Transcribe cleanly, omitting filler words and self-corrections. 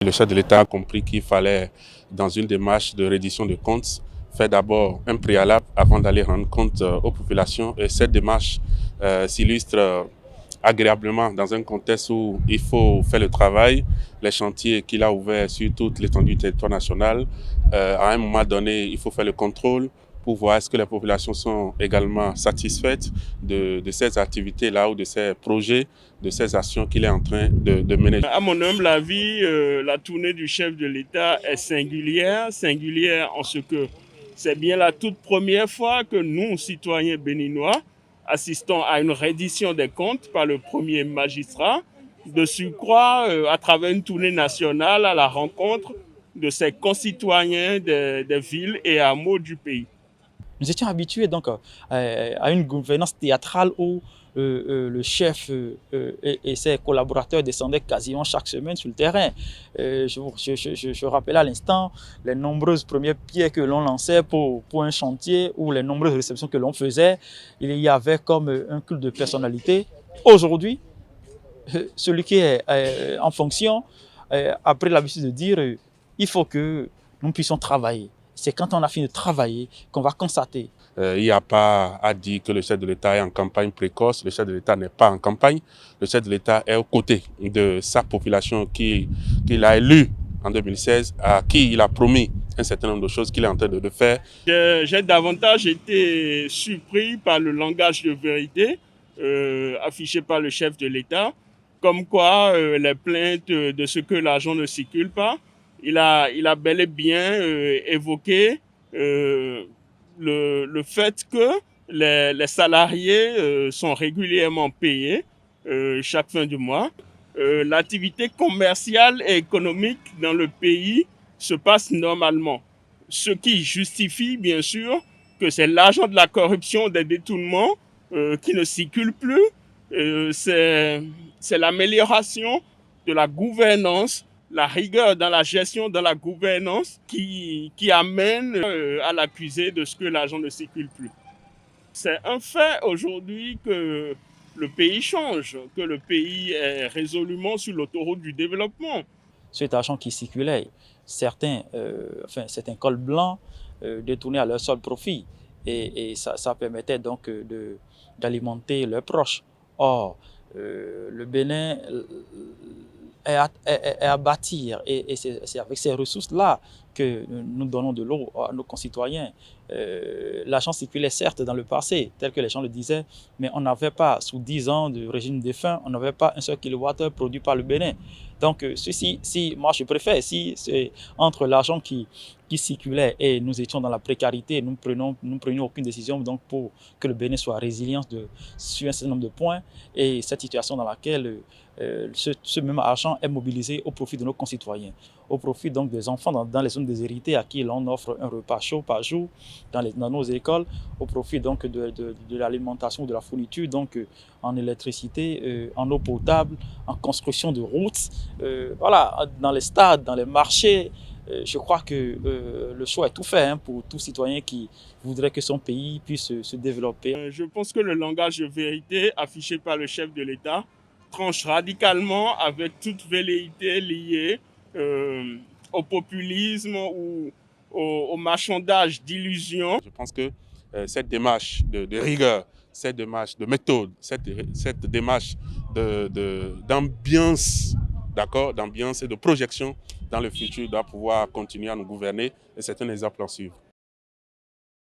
Le chef de l'État a compris qu'il fallait, dans une démarche de reddition de comptes, faire d'abord un préalable avant d'aller rendre compte aux populations. Et cette démarche s'illustre agréablement dans un contexte où il faut faire le travail, les chantiers qu'il a ouverts sur toute l'étendue du territoire national. À un moment donné, il faut faire le contrôle pour voir est-ce que les populations sont également satisfaites de ces activités-là ou de ces projets, de ces actions qu'il est en train de mener. À mon humble avis, la tournée du chef de l'État est singulière en ce que c'est bien la toute première fois que nous, citoyens béninois, assistons à une reddition des comptes par le premier magistrat, de surcroît à travers une tournée nationale à la rencontre de ses concitoyens des villes et hameaux du pays. Nous étions habitués donc à une gouvernance théâtrale où le chef et ses collaborateurs descendaient quasiment chaque semaine sur le terrain. Je rappelle à l'instant les nombreuses premières pierres que l'on lançait pour un chantier ou les nombreuses réceptions que l'on faisait. Il y avait comme un culte de personnalité. Aujourd'hui, celui qui est en fonction a pris l'habitude de dire il faut que nous puissions travailler. C'est quand on a fini de travailler qu'on va constater. Il n'y a pas à dire que le chef de l'État est en campagne précoce. Le chef de l'État n'est pas en campagne. Le chef de l'État est aux côtés de sa population qu'il a élue en 2016, à qui il a promis un certain nombre de choses qu'il est en train de faire. J'ai davantage été surpris par le langage de vérité affiché par le chef de l'État, comme quoi les plaintes de ce que l'argent ne circule pas. Il a bel et bien évoqué le fait que les salariés sont régulièrement payés chaque fin du mois. L'activité commerciale et économique dans le pays se passe normalement. Ce qui justifie bien sûr que c'est l'argent de la corruption, des détournements qui ne circule plus. C'est l'amélioration de la gouvernance, la rigueur dans la gestion de la gouvernance qui amène à l'accuser de ce que l'argent ne circule plus. C'est un fait aujourd'hui que le pays change, que le pays est résolument sur l'autoroute du développement. Cet argent qui circulait, certains cols blancs détournaient à leur seul profit et ça permettait donc d'alimenter leurs proches. Or, le Bénin est à bâtir et c'est avec ces ressources-là que nous donnons de l'eau à nos concitoyens. L'argent circulait certes dans le passé, tel que les gens le disaient, mais on n'avait pas, sous 10 ans de régime défunt, on n'avait pas un seul kilowattheure produit par le Bénin. Donc, moi je préfère, si c'est entre l'argent qui circulait et nous étions dans la précarité, nous prenions aucune décision donc pour que le Bénin soit résilient sur un certain nombre de points, et cette situation dans laquelle ce même argent est mobilisé au profit de nos concitoyens, au profit donc des enfants dans les zones déshéritées à qui l'on offre un repas chaud par jour dans nos écoles, au profit donc de l'alimentation, de la fourniture donc en électricité, en eau potable, en construction de routes, voilà, dans les stades, dans les marchés. Je crois que le choix est tout fait pour tout citoyen qui voudrait que son pays puisse se développer. Je pense que le langage de vérité affiché par le chef de l'État tranche radicalement avec toute velléité liée au populisme ou au marchandage d'illusions. Je pense que cette démarche de rigueur, cette démarche de méthode, cette démarche d'ambiance, d'ambiance et de projection dans le futur doit pouvoir continuer à nous gouverner, et c'est un exemple à suivre.